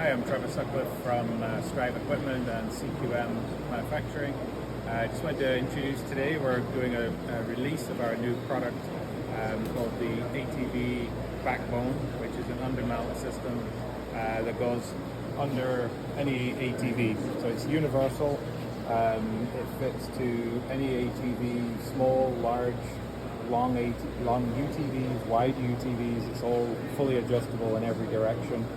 Hi, I'm Trevor Sutcliffe from Strive Equipment and CQM Manufacturing. I just wanted to introduce today, we're doing a release of our new product called the ATV Backbone, which is an undermount system that goes under any ATV. So it's universal, it fits to any ATV, small, large, long UTVs, wide UTVs. It's all fully adjustable in every direction.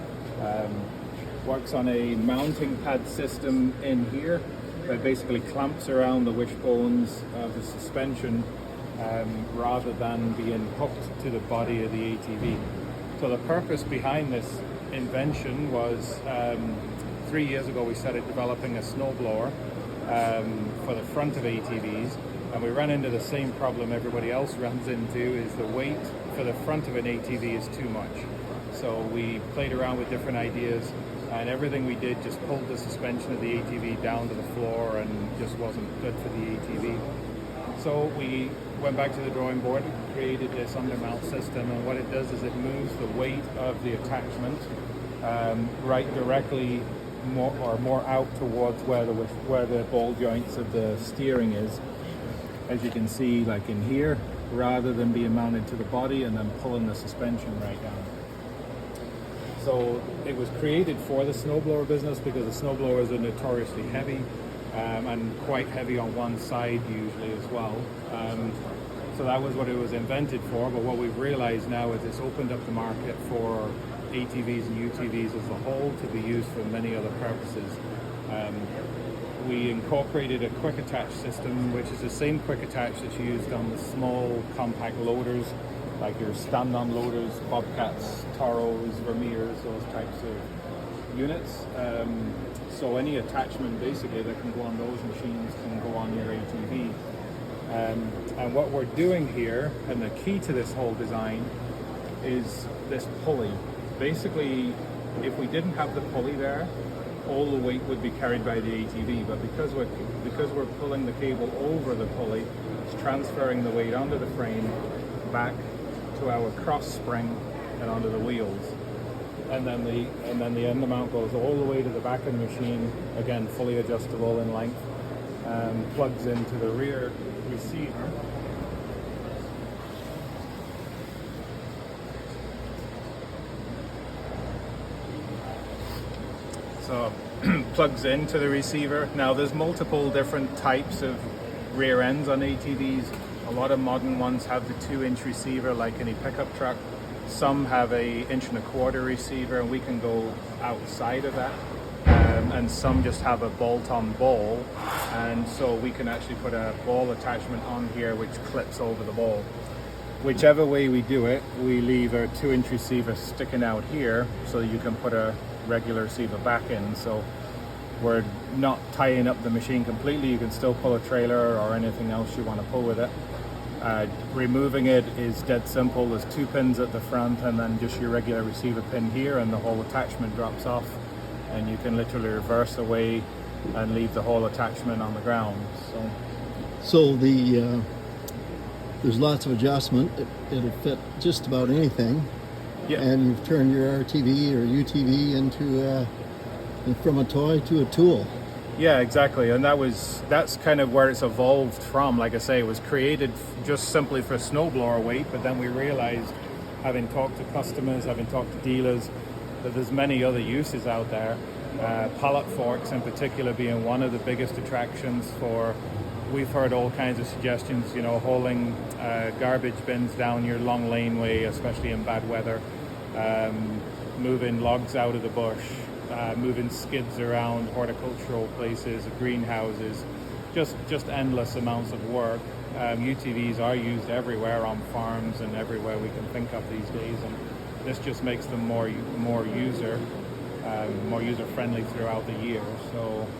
Works on a mounting pad system in here that basically clamps around the wishbones of the suspension rather than being hooked to the body of the ATV. So the purpose behind this invention was 3 years ago we started developing a snowblower for the front of ATVs, and we ran into the same problem everybody else runs into, is the weight for the front of an ATV is too much. So we played around with different ideas, and everything we did just pulled the suspension of the ATV down to the floor and just wasn't good for the ATV. So we went back to the drawing board, created this undermount system, and what it does is it moves the weight of the attachment right directly more out towards where the ball joints of the steering is. As you can see, like in here, rather than being mounted to the body and then pulling the suspension right down. So it was created for the snowblower business because the snowblowers are notoriously heavy and quite heavy on one side usually as well. So that was what it was invented for, but what we've realized now is it's opened up the market for ATVs and UTVs as a whole to be used for many other purposes. We incorporated a quick attach system, which is the same quick attach that's used on the small compact loaders, like your stand-on loaders, Bobcats, Toros, Vermeers, those types of units. So any attachment basically that can go on those machines can go on your ATV. And what we're doing here, and the key to this whole design, is this pulley. Basically, if we didn't have the pulley there, all the weight would be carried by the ATV, but because we're pulling the cable over the pulley, it's transferring the weight onto the frame, back to our cross spring and onto the wheels, and then the undermount goes all the way to the back of the machine, again fully adjustable in length, plugs into the rear receiver. So plugs into the receiver. Now there's multiple different types of rear ends on ATVs. A lot of modern ones have the 2-inch receiver like any pickup truck. Some have a 1.25 inch receiver, and we can go outside of that. And some just have a bolt-on ball, and so we can actually put a ball attachment on here which clips over the ball. Whichever way we do it, we leave a 2-inch receiver sticking out here so you can put a regular receiver back in. So we're not tying up the machine completely. You can still pull a trailer or anything else you want to pull with it. Removing it is dead simple. There's 2 pins at the front and then just your regular receiver pin here, and the whole attachment drops off, and you can literally reverse away and leave the whole attachment on the ground. So there's lots of adjustment. It'll fit just about anything. Yeah. And you've turned your RTV or UTV into from a toy to a tool. Yeah, exactly, and that's kind of where it's evolved from. Like I say, it was created just simply for snowblower weight, but then we realized, having talked to customers, having talked to dealers, that there's many other uses out there. Pallet forks in particular being one of the biggest attractions for. We've heard all kinds of suggestions, hauling garbage bins down your long laneway, especially in bad weather, moving logs out of the bush, moving skids around horticultural places, greenhouses, just endless amounts of work. UTVs are used everywhere on farms and everywhere we can think of these days, and this just makes them more user friendly throughout the year. So